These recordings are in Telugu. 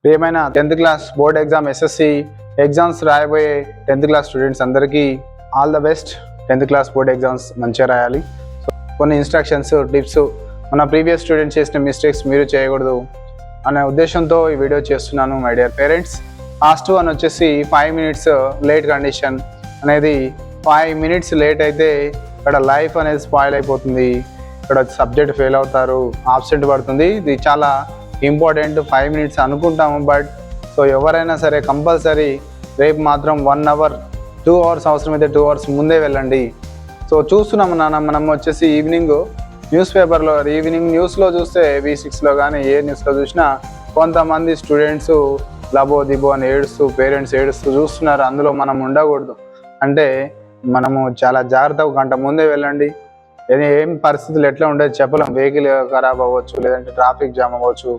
ప్రియమైన 10th class board exam SSC exams రాయబోయే 10th క్లాస్ స్టూడెంట్స్ అందరికీ all the best. 10th class board exams మంచిగా రాయాలి. కొన్ని ఇన్స్ట్రక్షన్స్, టిప్స్, మన ప్రీవియస్ స్టూడెంట్స్ చేసిన మిస్టేక్స్ మీరు చేయకూడదు అనే ఉద్దేశంతో ఈ వీడియో చేస్తున్నాను. My dear parents, last one వచ్చేసి 5 minutes లేట్ కండిషన్ అనేది. 5 minutes లేట్ అయితే ఇక్కడ లైఫ్ అనేది స్పాయిల్ అయిపోతుంది. ఇక్కడ సబ్జెక్ట్ ఫెయిల్ అవుతారు, ఆబ్సెంట్ పడుతుంది. ఇది చాలా ఇంపార్టెంట్. 5 minutes అనుకుంటాము, బట్ సో ఎవరైనా సరే కంపల్సరీ రేపు మాత్రం 1 hour 2 hours అవసరమైతే 2 hours ముందే వెళ్ళండి. సో చూస్తున్నాము మనం వచ్చేసి ఈవినింగ్ న్యూస్ పేపర్లో, ఈవినింగ్ న్యూస్లో చూస్తే V6లో కానీ ఏ న్యూస్లో చూసినా కొంతమంది స్టూడెంట్స్ లబో దిబో అని ఏడుస్తూ, పేరెంట్స్ ఏడుస్తూ చూస్తున్నారు. అందులో మనం ఉండకూడదు. అంటే మనము చాలా జాగ్రత్తగా గంట ముందే వెళ్ళండి. ఏం పరిస్థితులు ఎట్లా ఉండేది చెప్పలేం. వెహికల్ ఖరాబ్ అవ్వచ్చు, లేదంటే ట్రాఫిక్ జామ్ అవ్వచ్చు.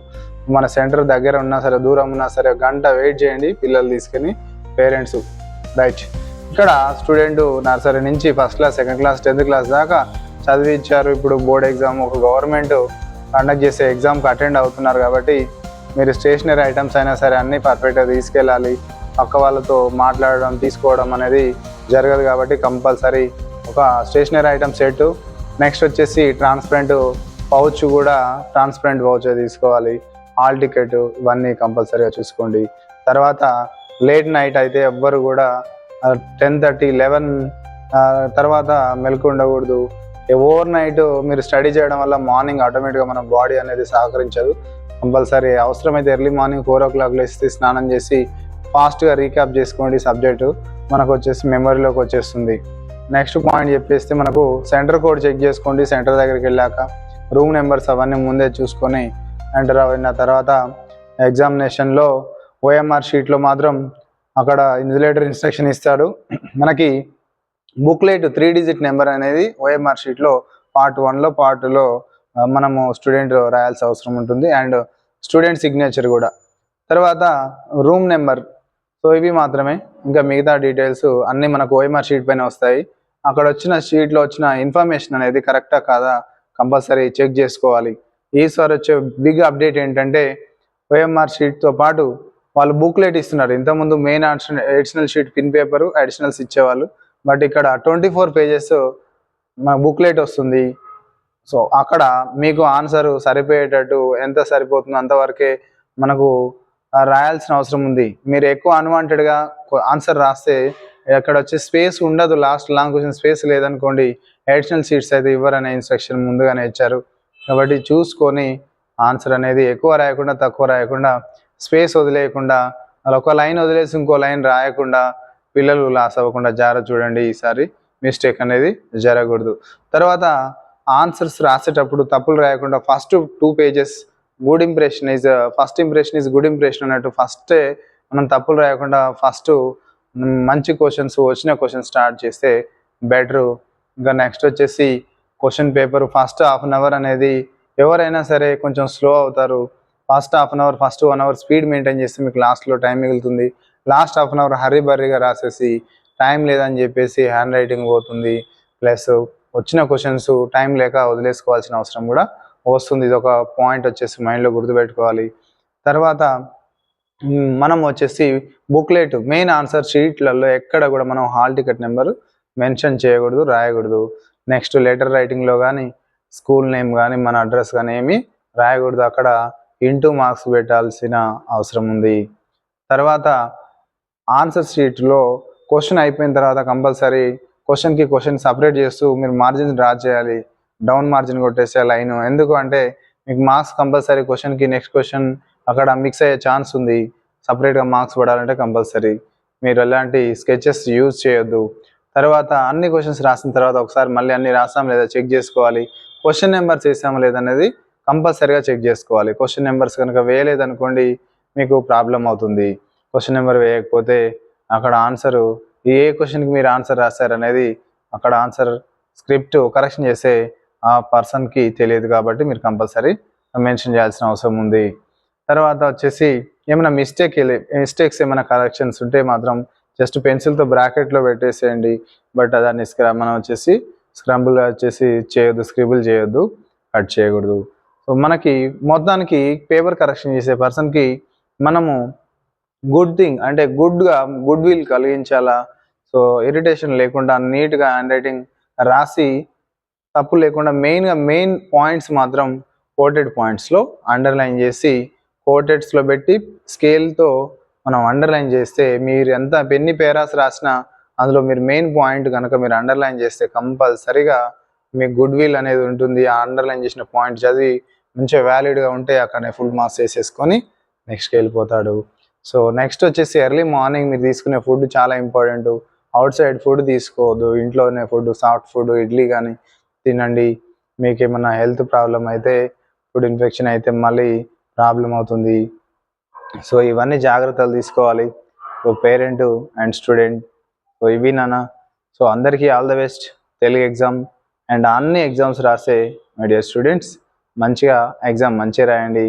మన సెంటర్ దగ్గర ఉన్నా సరే, దూరం ఉన్నా సరే గంట వెయిట్ చేయండి పిల్లలు తీసుకుని, పేరెంట్స్. రైట్, ఇక్కడ స్టూడెంట్ నర్సరీ నుంచి first class, second class, 10th class దాకా చదివించారు. ఇప్పుడు బోర్డ్ ఎగ్జామ్, ఒక గవర్నమెంట్ కండక్ట్ చేసే ఎగ్జామ్కి అటెండ్ అవుతున్నారు కాబట్టి మీరు స్టేషనరీ ఐటమ్స్ అయినా సరే అన్నీ పర్ఫెక్ట్గా తీసుకెళ్ళాలి. పక్క వాళ్ళతో మాట్లాడడం, తీసుకోవడం అనేది జరగదు కాబట్టి కంపల్సరీ ఒక స్టేషనరీ ఐటమ్ సెట్. నెక్స్ట్ వచ్చేసి ట్రాన్స్పరెంట్ పౌచ్, కూడా ట్రాన్స్పరెంట్ పౌచ్ తీసుకోవాలి. హాల్ టికెట్, ఇవన్నీ కంపల్సరీగా చూసుకోండి. తర్వాత లేట్ నైట్ అయితే ఎవ్వరు కూడా 10:30, 11 తర్వాత మెలకు ఉండకూడదు. ఓవర్ నైట్ మీరు స్టడీ చేయడం వల్ల మార్నింగ్ ఆటోమేటిక్గా మన బాడీ అనేది సహకరించదు. కంపల్సరీ అవసరమైతే ఎర్లీ మార్నింగ్ 4 o'clock లేసి స్నానం చేసి ఫాస్ట్గా రీక్యాప్ చేసుకోండి. సబ్జెక్టు మనకు వచ్చేసి మెమరీలోకి వచ్చేస్తుంది. నెక్స్ట్ పాయింట్ చెప్పేస్తే మనకు సెంటర్ కోడ్ చెక్ చేసుకోండి. సెంటర్ దగ్గరికి వెళ్ళాక రూమ్ నెంబర్స్ అవన్నీ ముందే చూసుకొని ఎంటర్ అయిన తర్వాత ఎగ్జామినేషన్లో OMR షీట్లో మాత్రం అక్కడ ఇన్విజిలేటర్ ఇన్స్ట్రక్షన్ ఇస్తాడు. మనకి బుక్లెట్ 3 digit నెంబర్ అనేది OMR షీట్లో part 1లో, part 2లో మనము స్టూడెంట్ రాయాల్సిన అవసరం ఉంటుంది. అండ్ స్టూడెంట్ సిగ్నేచర్ కూడా. తర్వాత రూమ్ నెంబర్. సో ఇవి మాత్రమే, ఇంకా మిగతా డీటెయిల్స్ అన్నీ మనకు OMR షీట్ పైన వస్తాయి. అక్కడ వచ్చిన షీట్లో వచ్చిన ఇన్ఫర్మేషన్ అనేది కరెక్టా కాదా కంపల్సరీ చెక్ చేసుకోవాలి. ఈసారి వచ్చే బిగ్ అప్డేట్ ఏంటంటే OMR షీట్తో పాటు వాళ్ళు బుక్లెట్ ఇస్తున్నారు. ఇంతకుముందు main additional sheet, pin paper, additionals ఇచ్చేవాళ్ళు. బట్ ఇక్కడ 24 pages మన బుక్లెట్ వస్తుంది. సో అక్కడ మీకు ఆన్సర్ సరిపోయేటట్టు ఎంత సరిపోతుందో అంతవరకే మనకు రాయాల్సిన అవసరం ఉంది. మీరు ఎక్కువ అన్వాంటెడ్గా ఆన్సర్ రాస్తే అక్కడ వచ్చే స్పేస్ ఉండదు. లాంగ్ క్వశ్చన్ స్పేస్ లేదనుకోండి, అడిషనల్ సీట్స్ అయితే ఇవ్వరనే ఇన్స్ట్రక్షన్ ముందుగానే ఇచ్చారు. కాబట్టి చూసుకొని ఆన్సర్ అనేది ఎక్కువ రాయకుండా, తక్కువ రాయకుండా, స్పేస్ వదిలేయకుండా, అలా ఒక లైన్ వదిలేసి ఇంకో లైన్ రాయకుండా పిల్లలు లాస్ అవ్వకుండా జాగ్రత్త చూడండి. ఈసారి మిస్టేక్ అనేది జరగకూడదు. తర్వాత ఆన్సర్స్ రాసేటప్పుడు తప్పులు రాయకుండా first 2 pages good impression is first impression is good impression అన్నట్టు ఫస్టే మనం తప్పులు రాయకుండా ఫస్ట్ మంచి క్వశ్చన్స్, వచ్చిన క్వశ్చన్స్ స్టార్ట్ చేస్తే బెటరు. ఇంకా నెక్స్ట్ వచ్చేసి question paper first half an hour అనేది ఎవరైనా సరే కొంచెం స్లో అవుతారు. First half an hour, first 1 hour speed maintain చేస్తే మీకు లాస్ట్లో టైం మిగులుతుంది. Last half an hour hurry బర్రీగా రాసేసి టైం లేదని చెప్పేసి హ్యాండ్ రైటింగ్ పోతుంది. ప్లస్ వచ్చిన క్వశ్చన్స్ టైం లేక వదిలేసుకోవాల్సిన అవసరం కూడా వస్తుంది. ఇది ఒక పాయింట్ వచ్చేసి మైండ్లో గుర్తుపెట్టుకోవాలి. తర్వాత మనం వచ్చేసి బుక్లెట్ మెయిన్ ఆన్సర్ షీట్లలో ఎక్కడ కూడా మనం హాల్ టికెట్ నెంబర్ మెన్షన్ చేయకూడదు, రాయకూడదు. నెక్స్ట్ లెటర్ రైటింగ్లో కానీ, స్కూల్ నేమ్ కానీ, మన అడ్రస్ కానీ ఏమీ రాయకూడదు. అక్కడ ఇంటూ మార్క్స్ పెట్టాల్సిన అవసరం ఉంది. తర్వాత ఆన్సర్ షీట్లో క్వశ్చన్ అయిపోయిన తర్వాత కంపల్సరీ క్వశ్చన్ సపరేట్ చేస్తూ మీరు మార్జిన్ డ్రా చేయాలి. డౌన్ మార్జిన్ కొట్టేసే లైన్. ఎందుకు అంటే మీకు మార్క్స్ కంపల్సరీ క్వశ్చన్కి నెక్స్ట్ క్వశ్చన్ అక్కడ మిక్స్ అయ్యే ఛాన్స్ ఉంది. సపరేట్గా మార్క్స్ పడాలంటే కంపల్సరీ మీరు ఎలాంటి స్కెచెస్ యూజ్ చేయొద్దు. తర్వాత అన్ని క్వశ్చన్స్ రాసిన తర్వాత ఒకసారి మళ్ళీ అన్ని రాసాం లేదా చెక్ చేసుకోవాలి. క్వశ్చన్ నెంబర్స్ వేసామా లేదనేది కంపల్సరీగా చెక్ చేసుకోవాలి. క్వశ్చన్ నెంబర్స్ కనుక వేయలేదనుకోండి మీకు ప్రాబ్లం అవుతుంది. క్వశ్చన్ నెంబర్ వేయకపోతే అక్కడ ఆన్సరు ఏ క్వశ్చన్కి మీరు ఆన్సర్ రాశారనేది అక్కడ ఆన్సర్ స్క్రిప్ట్ కరెక్షన్ చేసే ఆ పర్సన్కి తెలియదు కాబట్టి మీరు కంపల్సరీ మెన్షన్ చేయాల్సిన అవసరం ఉంది. తర్వాత వచ్చేసి ఏమైనా మిస్టేక్స్ ఏమైనా కరెక్షన్స్ ఉంటే మాత్రం జస్ట్ పెన్సిల్తో బ్రాకెట్లో పెట్టేసేయండి. బట్ దాన్ని మనం వచ్చేసి స్క్రంబుల్ వచ్చేసి చేయొద్దు, స్క్రిబుల్ చేయొద్దు, కట్ చేయకూడదు. సో మనకి మొత్తానికి పేపర్ కరెక్షన్ చేసే పర్సన్కి మనము గుడ్ థింగ్ అంటే గుడ్ విల్ కలిగించాలా. సో ఇరిటేషన్ లేకుండా నీట్గా హ్యాండ్ రైటింగ్ రాసి తప్పు లేకుండా మెయిన్ పాయింట్స్ మాత్రం కోటెడ్ పాయింట్స్లో అండర్లైన్ చేసి కోటెడ్స్లో పెట్టి స్కేల్తో మనం అండర్లైన్ చేస్తే మీరు ఎన్ని పేరాస్ రాసినా అందులో మీరు మెయిన్ పాయింట్ కనుక మీరు అండర్లైన్ చేస్తే కంపల్సరిగా మీకు గుడ్ విల్ అనేది ఉంటుంది. ఆ అండర్లైన్ చేసిన పాయింట్ చదివి మంచిగా వ్యాలిడ్గా ఉంటే అక్కడనే ఫుల్ మార్క్స్ వేసేసుకొని నెక్స్ట్కి వెళ్ళిపోతాడు. సో నెక్స్ట్ వచ్చేసి ఎర్లీ మార్నింగ్ మీరు తీసుకునే ఫుడ్ చాలా ఇంపార్టెంట్. అవుట్ సైడ్ ఫుడ్ తీసుకోవద్దు, ఇంట్లోనే ఫుడ్ సాఫ్ట్ ఫుడ్ ఇడ్లీ కానీ తినండి. మీకు ఏమన్నా హెల్త్ ప్రాబ్లం అయితే ఫుడ్ ఇన్ఫెక్షన్ అయితే మళ్ళీ ప్రాబ్లం అవుతుంది. సో ఇవన్నీ జాగ్రత్తలు తీసుకోవాలి. So parent and student. So ఇవి నాన్న. సో అందరికీ all the best Telugu exam and అన్ని ఎగ్జామ్స్ రాసే మై డియర్ స్టూడెంట్స్. మంచిగా ఎగ్జామ్ మంచిగా రాయండి.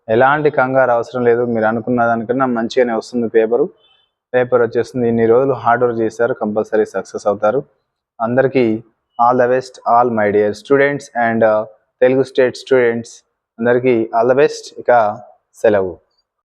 ఎలాంటి కంగారు అవసరం లేదు. మీరు అనుకున్న దానికన్నా మంచిగానే వస్తుంది పేపర్ వచ్చేస్తుంది. ఇన్ని రోజులు హార్డ్ వర్క్ చేశారు, కంపల్సరీ సక్సెస్ అవుతారు. అందరికీ all the best all my dear students and Telugu state students అందరికీ ఆల్ ద బెస్ట్. ఇక సెలవు.